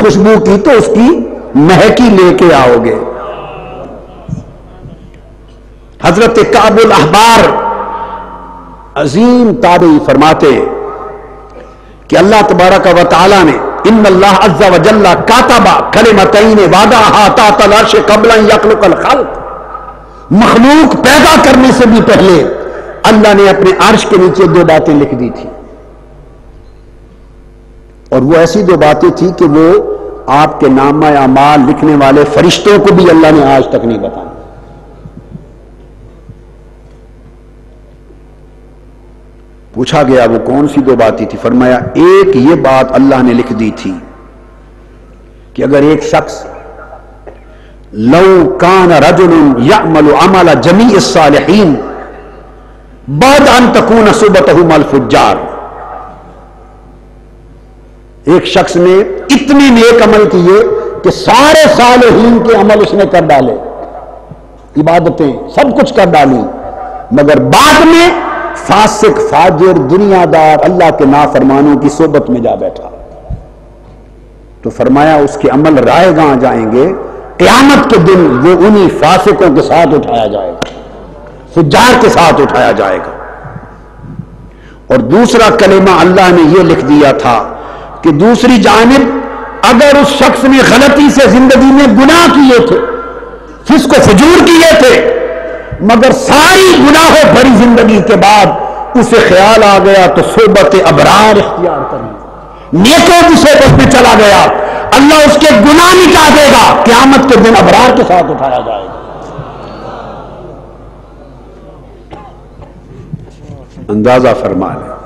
خوشبو کی تو اس کی مہک ہی لے کے آؤ گے۔ حضرت کعب الاحبار عظیم تابعی فرماتے ہیں کہ اللہ تبارک و تعالی نے ان اللہ عز و جل کاتب کلمتین وضعہا تحت العرش قبل ان یخلق الخلق، مخلوق پیدا کرنے سے بھی پہلے اللہ نے اپنے عرش کے نیچے دو باتیں لکھ دی تھی، اور وہ ایسی دو باتیں تھی کہ وہ آپ کے نامہ اعمال لکھنے والے فرشتوں کو بھی اللہ نے آج تک نہیں بتایا۔ پوچھا گیا وہ کون سی دو باتیں تھی؟ فرمایا ایک یہ بات اللہ نے لکھ دی تھی کہ اگر ایک شخص لو کان رجل یعمل عمل جمیع الصالحین بعد ان تکون صحبتہ مع الفجار، ایک شخص نے اتنے نیک عمل کیے کہ سارے صالحین کے عمل اس نے کر ڈالے، عبادتیں سب کچھ کر ڈالی، مگر بعد میں فاسق فاجر دنیا دار اللہ کے نافرمانوں کی صحبت میں جا بیٹھا، تو فرمایا اس کے عمل رائے گاں جائیں گے، قیامت کے دن وہ انہی فاسقوں کے ساتھ اٹھایا جائے گا، فجار کے ساتھ اٹھایا جائے گا۔ اور دوسرا کلمہ اللہ نے یہ لکھ دیا تھا کہ دوسری جانب اگر اس شخص نے غلطی سے زندگی میں گناہ کیے تھے، فسق و فجور کیے تھے، مگر ساری گناہوں بھری زندگی کے بعد اسے خیال آ گیا تو صحبت ابرار اختیار کرنی، نیکوں کی صحبت میں چلا گیا، اللہ اس کے گناہ مٹا دے گا، قیامت کے دن ابرار کے ساتھ اٹھایا جائے گا۔ اندازہ فرما لیں،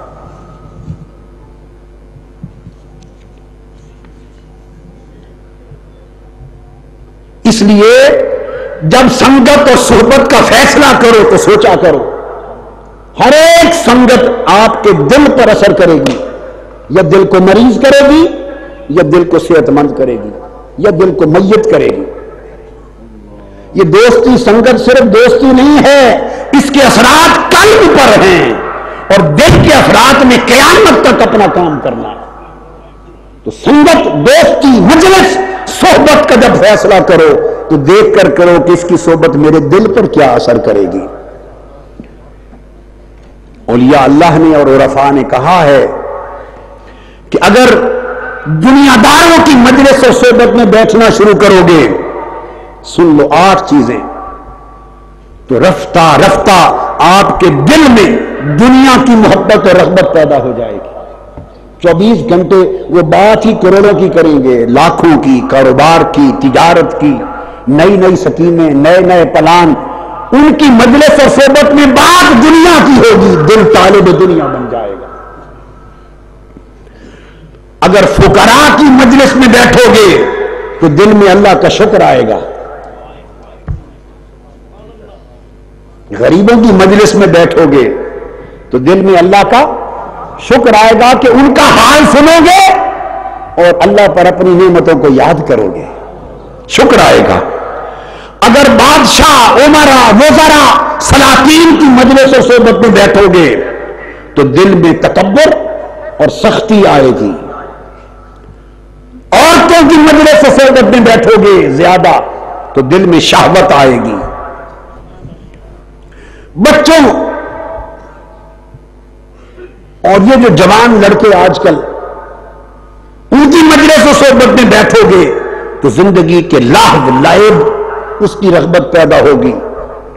اس لیے جب سنگت اور صحبت کا فیصلہ کرو تو سوچا کرو، ہر ایک سنگت آپ کے دل پر اثر کرے گی، یا دل کو مریض کرے گی، یا دل کو صحت مند کرے گی، یا دل کو میت کرے گی۔ یہ دوستی سنگت صرف دوستی نہیں ہے، اس کے اثرات قلب پر ہیں، اور دل کے اثرات میں قیامت تک اپنا کام کرنا ہے۔ تو سنگت، دوستی، مجلس، صحبت کا جب فیصلہ کرو تو دیکھ کر کرو کہ اس کی صحبت میرے دل پر کیا اثر کرے گی۔ اولیاء اللہ نے اور عرفاء نے کہا ہے کہ اگر دنیا داروں کی مجلس اور صحبت میں بیٹھنا شروع کرو گے، سن لو 8 چیزیں، تو رفتہ رفتہ آپ کے دل میں دنیا کی محبت اور رغبت پیدا ہو جائے گی۔ 24 گھنٹے وہ بات ہی کروڑوں کی کریں گے، لاکھوں کی، کاروبار کی، تجارت کی، نئی نئی سکیمیں، نئے نئے پلان، ان کی مجلس اور صحبت میں بات دنیا کی ہوگی، دل طالب دنیا بن جائے گا۔ اگر فقراء کی مجلس میں بیٹھو گے تو دل میں اللہ کا شکر آئے گا، غریبوں کی مجلس میں بیٹھو گے تو دل میں اللہ کا شکر آئے گا کہ ان کا حال سنو گے اور اللہ پر اپنی نعمتوں کو یاد کرو گے، شکر آئے گا۔ اگر بادشاہ، عمراء، وزراء، سلاطین کی مجلس اور صحبت میں بیٹھو گے تو دل میں تکبر اور سختی آئے گی۔ عورتوں کی مجلس اور صحبت میں بیٹھو گے زیادہ تو دل میں شہوت آئے گی۔ بچوں اور یہ جو جوان لڑکے آج کل، ان کی مجلس و صحبت میں بیٹھو گے تو زندگی کے لاہو لعب اس کی رغبت پیدا ہوگی،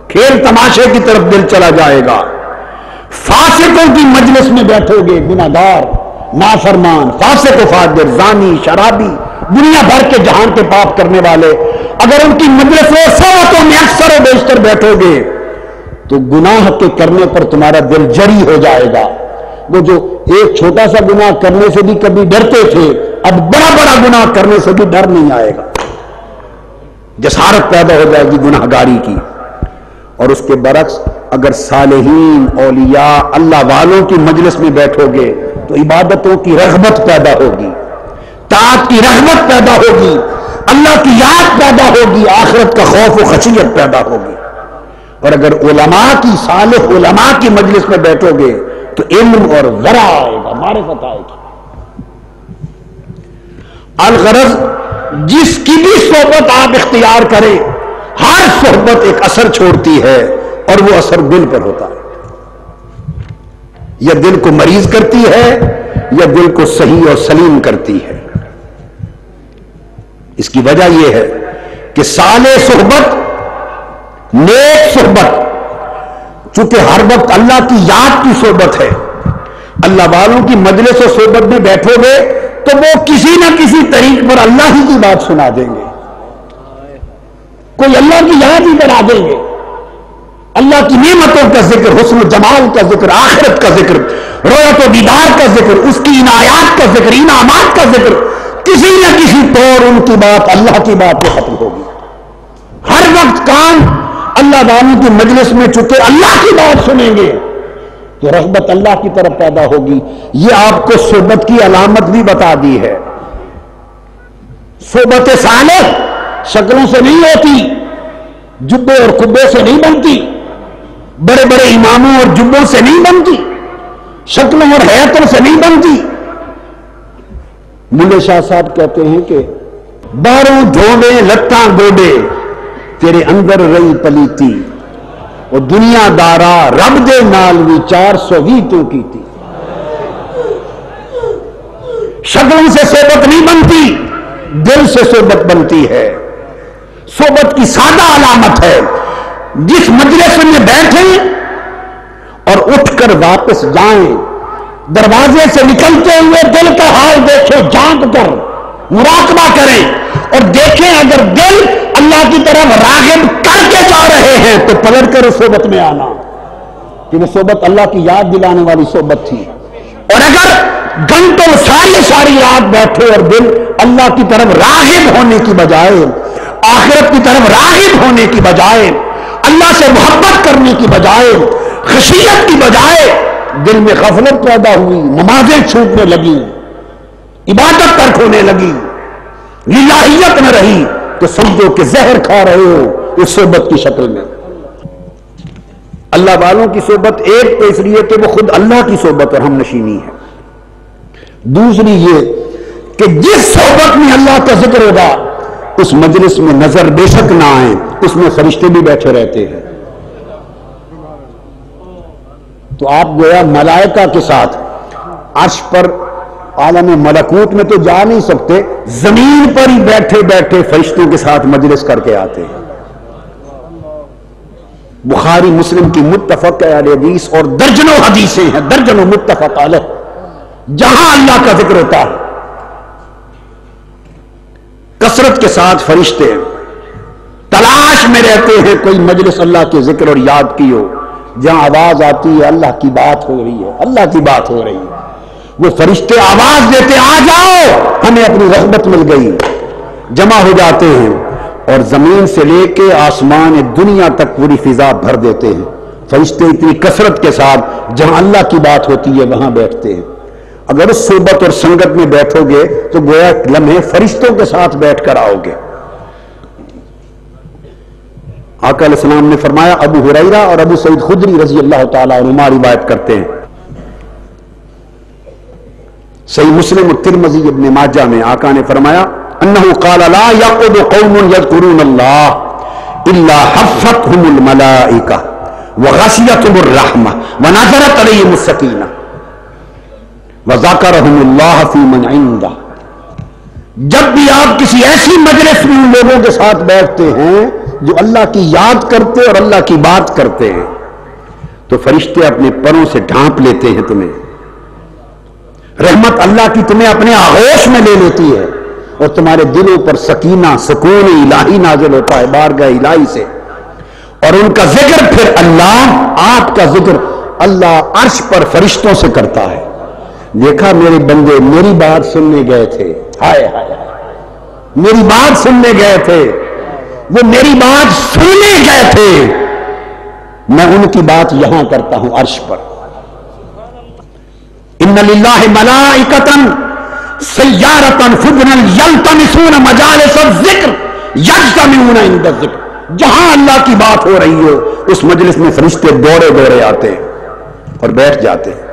کھیل تماشے کی طرف دل چلا جائے گا۔ فاسقوں کی مجلس میں بیٹھو گے، گناہگار، نافرمان، فاسق و فاجر، زانی، شرابی، دنیا بھر کے جہان کے پاپ کرنے والے، اگر ان کی مجلس و صحبتوں میں اکثر و بیشتر بیٹھو گے تو گناہ کے کرنے پر تمہارا دل جری ہو جائے گا۔ وہ جو ایک چھوٹا سا گناہ کرنے سے بھی کبھی ڈرتے تھے، اب بڑا بڑا گناہ کرنے سے بھی ڈر نہیں آئے گا، جسارت پیدا ہو جائے گی گناہ گاری کی۔ اور اس کے برعکس اگر صالحین، اولیاء، اللہ والوں کی مجلس میں بیٹھو گے تو عبادتوں کی رغبت پیدا ہوگی، طاعت کی رغبت پیدا ہوگی، اللہ کی یاد پیدا ہوگی، آخرت کا خوف و خشیت پیدا ہوگی۔ اور اگر علماء کی، صالح علماء کی مجلس میں بیٹھو گے تو علم اور ورع آئے گا، معرفت آئے گی۔ الغرض جس کی بھی صحبت آپ اختیار کریں، ہر صحبت ایک اثر چھوڑتی ہے، اور وہ اثر دل پر ہوتا ہے. یا دل کو مریض کرتی ہے یا دل کو صحیح اور سلیم کرتی ہے. اس کی وجہ یہ ہے کہ صالح صحبت، نیک صحبت، چونکہ ہر وقت اللہ کی یاد کی صحبت ہے. اللہ والوں کی مجلس و صحبت میں بیٹھو گے تو وہ کسی نہ کسی طریق پر اللہ ہی کی بات سنا دیں گے، کوئی اللہ کی یاد ہی کرا دیں گے. اللہ کی نعمتوں کا ذکر، حسن و جمال کا ذکر، آخرت کا ذکر، رویت و دیدار کا ذکر، اس کی عنایات کا ذکر، انعامات کا ذکر، کسی نہ کسی طور ان کی بات اللہ کی بات پہ ختم ہوگی. ہر وقت کان اللہ والوں کی مجلس میں چونکہ اللہ کی بات سنیں گے تو رغبت اللہ کی طرف پیدا ہوگی. یہ آپ کو صحبت کی علامت بھی بتا دی ہے. صحبت صالح شکلوں سے نہیں ہوتی، جبے اور کبے سے نہیں بنتی، بڑے بڑے اماموں اور جبوں سے نہیں بنتی، شکلوں اور حیاتوں سے نہیں بنتی. ملے شاہ صاحب کہتے ہیں کہ باہروں ڈھونڈے لتاں گوڈے تیرے اندر رہی پلیتی، اور دنیا دارا رب دے نال بھی 420 تو کی تھی. شکلوں سے صحبت نہیں بنتی، دل سے صحبت بنتی ہے. صحبت کی سادہ علامت ہے جس مجلس میں بیٹھیں اور اٹھ کر واپس جائیں، دروازے سے نکلتے ہوئے دل کا حال دیکھیں، جانچ کر مراقبہ کریں اور دیکھیں اگر دل اللہ کی طرف راغب کر کے جا رہے ہیں تو پلٹ کر اس صحبت میں آنا، کہ وہ صحبت اللہ کی یاد دلانے والی صحبت تھی. اور اگر گھنٹوں ساری رات بیٹھے اور دل اللہ کی طرف راغب ہونے کی بجائے، آخرت کی طرف راغب ہونے کی بجائے، اللہ سے محبت کرنے کی بجائے، خشیت کی بجائے دل میں غفلت پیدا ہوئی، نمازیں چھوٹنے لگی، عبادت ترک ہونے لگی، للہیت نہ رہی، تو سمجھو کہ زہر کھا رہے ہو اس صحبت کی شکل میں. اللہ والوں کی صحبت ایک تو اس لیے کہ وہ خود اللہ کی صحبت اور ہم نشینی ہے. دوسری یہ کہ جس صحبت میں اللہ کا ذکر ہوگا اس مجلس میں نظر بے شک نہ آئے، اس میں فرشتے بھی بیٹھے رہتے ہیں. تو آپ گویا ملائکہ کے ساتھ عرش پر عالم ملکوت میں تو جا نہیں سکتے، زمین پر ہی بیٹھے بیٹھے فرشتوں کے ساتھ مجلس کر کے آتے ہیں. بخاری مسلم کی متفق علیہ حدیث اور درجنوں حدیثیں ہیں، درجنوں متفق علیہ، جہاں اللہ کا ذکر ہوتا ہے کثرت کے ساتھ فرشتے تلاش میں رہتے ہیں کوئی مجلس اللہ کے ذکر اور یاد کی ہو، جہاں آواز آتی ہے اللہ کی بات ہو رہی ہے، اللہ کی بات ہو رہی ہے، وہ فرشتے آواز دیتے آ جاؤ ہمیں اپنی رغبت مل گئی، جمع ہو جاتے ہیں اور زمین سے لے کے آسمان دنیا تک پوری فضا بھر دیتے ہیں. فرشتے اتنی کثرت کے ساتھ جہاں اللہ کی بات ہوتی ہے وہاں بیٹھتے ہیں. اگر اس صحبت اور سنگت میں بیٹھو گے تو گویا لمحے فرشتوں کے ساتھ بیٹھ کر آؤ گے. آقا علیہ السلام نے فرمایا، ابو ہریرہ اور ابو سعید خدری رضی اللہ تعالیٰ عنہما روایت کرتے ہیں، صحیح مسلم اور ترمذی ابن ماجہ میں آقا نے فرمایا انہ قال لا یقعد قوم یذکرون اللہ الا حفتهم الملائکہ وغشیتهم الرحمہ ونزلت علیہم السکینہ وذکرهم اللہ فی من عنده. جب بھی آپ کسی ایسی مجلس میں ان لوگوں کے ساتھ بیٹھتے ہیں جو اللہ کی یاد کرتے اور اللہ کی بات کرتے ہیں تو فرشتے اپنے پروں سے ڈھانپ لیتے ہیں تمہیں، رحمت اللہ کی تمہیں اپنے آغوش میں لے لیتی ہے اور تمہارے دلوں پر سکینہ سکون الہی نازل ہوتا ہے بارگاہ الہی سے. اور ان کا ذکر پھر اللہ، آپ کا ذکر اللہ عرش پر فرشتوں سے کرتا ہے. دیکھا میرے بندے میری بات سننے گئے تھے، ہائے ہائے میری بات سننے گئے تھے، وہ میری بات سننے گئے تھے، میں ان کی بات یہاں کرتا ہوں عرش پر. ان للہ ملائکۃ سیارۃ فضلا یلتمسون مجالس الذکر یجتمعون عند الذکر. جہاں اللہ کی بات ہو رہی ہو اس مجلس میں فرشتے دوڑے دوڑے آتے ہیں اور بیٹھ جاتے ہیں.